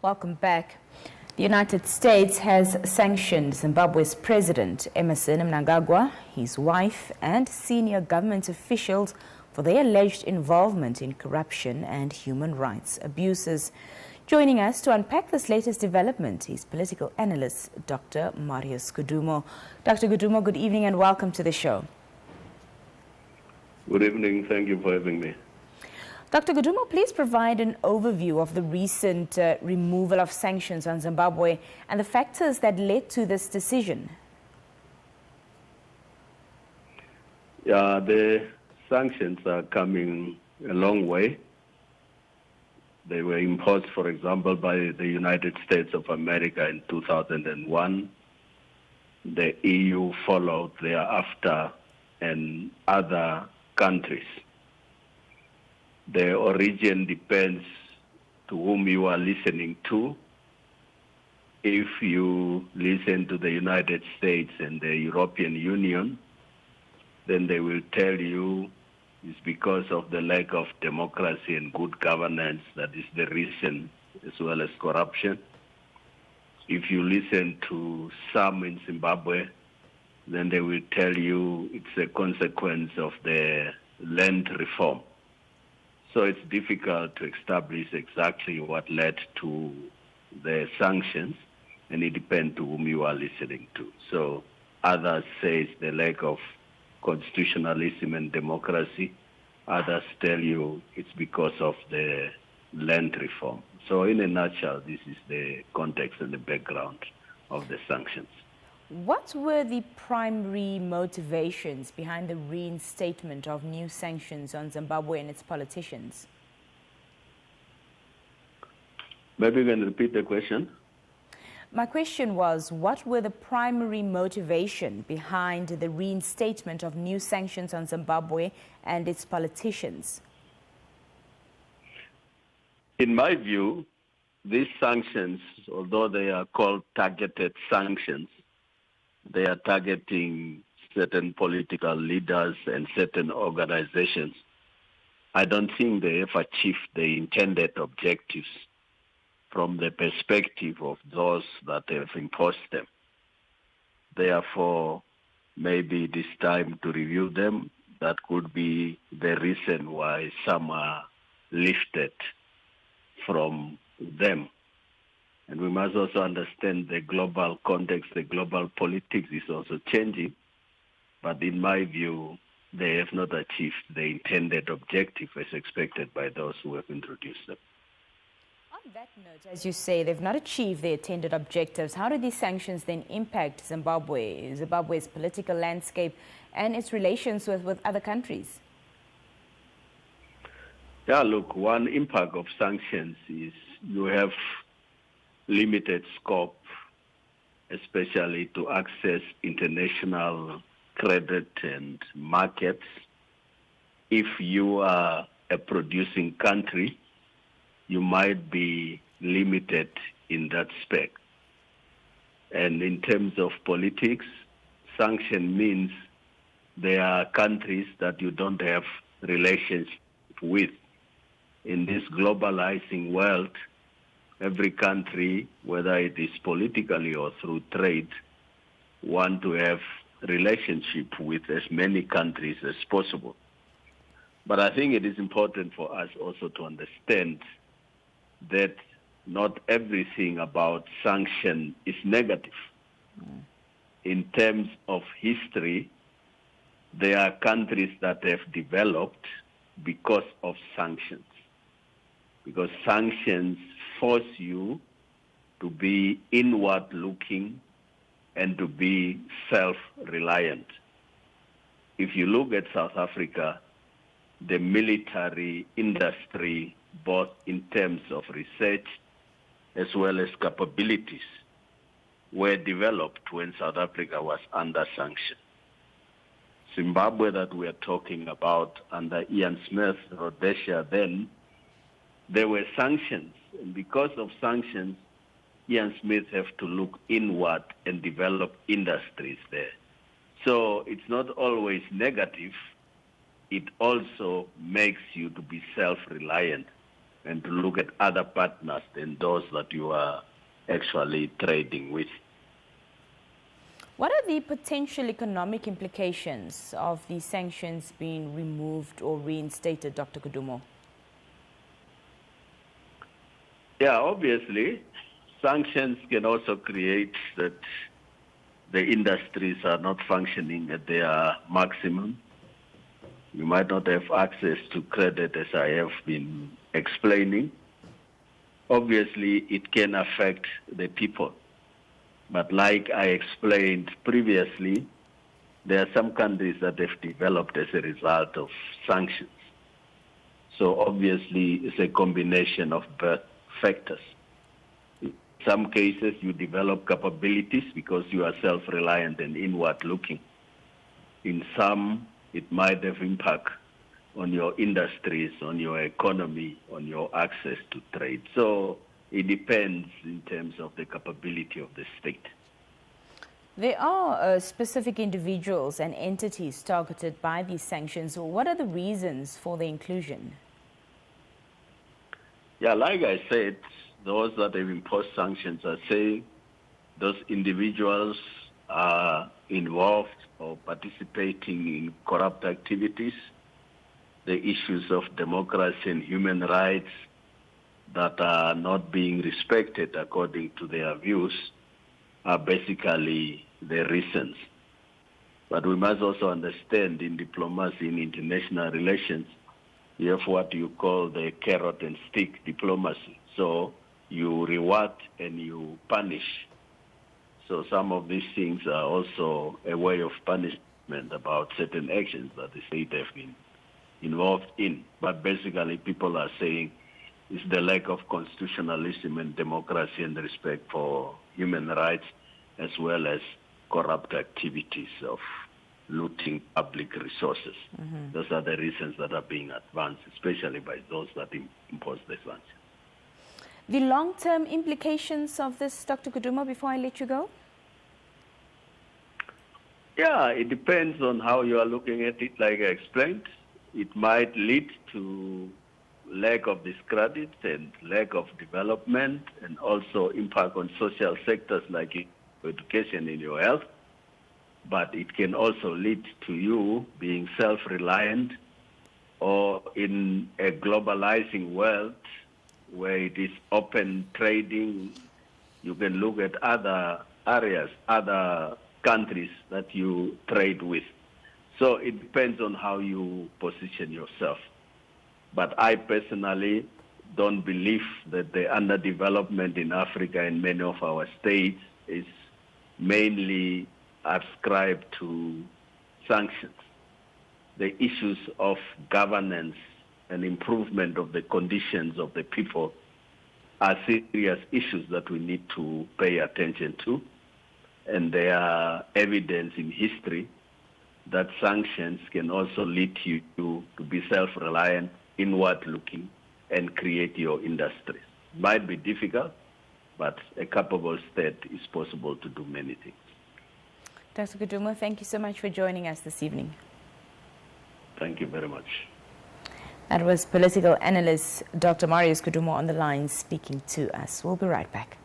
Welcome back. The United States has sanctioned Zimbabwe's president, Emmerson Mnangagwa, his wife, and senior government officials for their alleged involvement in corruption and human rights abuses. Joining us to unpack this latest development is political analyst Dr. Marius Kudumo. Dr. Kudumo, good evening and welcome to the show. Good evening. Thank you for having me. Dr. Kudumo, please provide an overview of the recent removal of sanctions on Zimbabwe and the factors that led to this decision. Yeah, the sanctions are coming a long way. They were imposed, for example, by the United States of America in 2001. The EU followed thereafter, and other countries. The origin depends to whom you are listening to. If you listen to the United States and the European Union, then they will tell you it's because of the lack of democracy and good governance that is the reason, as well as corruption. If you listen to some in Zimbabwe, then they will tell you it's a consequence of the land reform. So it's difficult to establish exactly what led to the sanctions, and it depends to whom you are listening to. So others say it's the lack of constitutionalism and democracy. Others tell you it's because of the land reform. So in a nutshell, this is the context and the background of the sanctions. What were the primary motivations behind the reinstatement of new sanctions on Zimbabwe and its politicians? Maybe you can repeat the question. My question was, what were the primary motivation behind the reinstatement of new sanctions on Zimbabwe and its politicians? In my view, these sanctions, although they are called targeted sanctions, they are targeting certain political leaders and certain organizations. I don't think they have achieved the intended objectives from the perspective of those that have imposed them. Therefore, maybe it is time to review them. That could be the reason why some are lifted from them. And we must also understand the global context, the global politics is also changing. But in my view, they have not achieved the intended objective as expected by those who have introduced them. On that note, as you say, they've not achieved their intended objectives. How do these sanctions then impact Zimbabwe's political landscape and its relations with other countries? Yeah, look, one impact of sanctions is you have limited scope, especially to access international credit and markets. If you are a producing country, you might be limited in that spec. And in terms of politics, sanction means there are countries that you don't have relationship with. In this globalizing world, every country, whether it is politically or through trade, want to have relationship with as many countries as possible. But I think it is important for us also to understand that not everything about sanction is negative. In terms of history, there are countries that have developed because of sanctions. Because sanctions force you to be inward-looking and to be self-reliant. If you look at South Africa, the military industry, both in terms of research as well as capabilities, were developed when South Africa was under sanction. Zimbabwe that we are talking about under Ian Smith, Rhodesia then, there were sanctions. And because of sanctions, Ian Smith have to look inward and develop industries there. So it's not always negative. It also makes you to be self-reliant and to look at other partners than those that you are actually trading with. What are the potential economic implications of the sanctions being removed or reinstated, Dr. Kudumo? Yeah, obviously, sanctions can also create that the industries are not functioning at their maximum. You might not have access to credit, as I have been explaining. Obviously, it can affect the people. But like I explained previously, there are some countries that have developed as a result of sanctions. So obviously, it's a combination of both factors. In some cases, you develop capabilities because you are self-reliant and inward-looking. In some, it might have impact on your industries, on your economy, on your access to trade. So it depends in terms of the capability of the state. There are specific individuals and entities targeted by these sanctions. What are the reasons for the inclusion? Yeah, like I said, those that have imposed sanctions are saying those individuals are involved or participating in corrupt activities, the issues of democracy and human rights that are not being respected according to their views are basically the reasons. But we must also understand in diplomacy, in international relations, you have what you call the carrot and stick diplomacy. So you reward and you punish. So some of these things are also a way of punishment about certain actions that the state have been involved in. But basically people are saying it's the lack of constitutionalism and democracy and respect for human rights, as well as corrupt activities of looting public resources. Mm-hmm. Those are the reasons that are being advanced, especially by those that impose the sanctions. The long-term implications of this, Dr. Kudumo, before I let you go? Yeah, it depends on how you are looking at it. Like I explained, it might lead to lack of discredit and lack of development, and also impact on social sectors like education and your health. But it can also lead to you being self-reliant, or in a globalizing world where it is open trading, you can look at other areas, other countries that you trade with. So it depends on how you position yourself. But I personally don't believe that the underdevelopment in Africa and many of our states is mainly ascribed to sanctions. The issues of governance and improvement of the conditions of the people are serious issues that we need to pay attention to. And there are evidence in history that sanctions can also lead you to be self-reliant, inward-looking, and create your industries. Might be difficult, but a capable state is possible to do many things. Dr. Kudumo, thank you so much for joining us this evening. Thank you very much. That was political analyst Dr. Marius Kudumo on the line speaking to us. We'll be right back.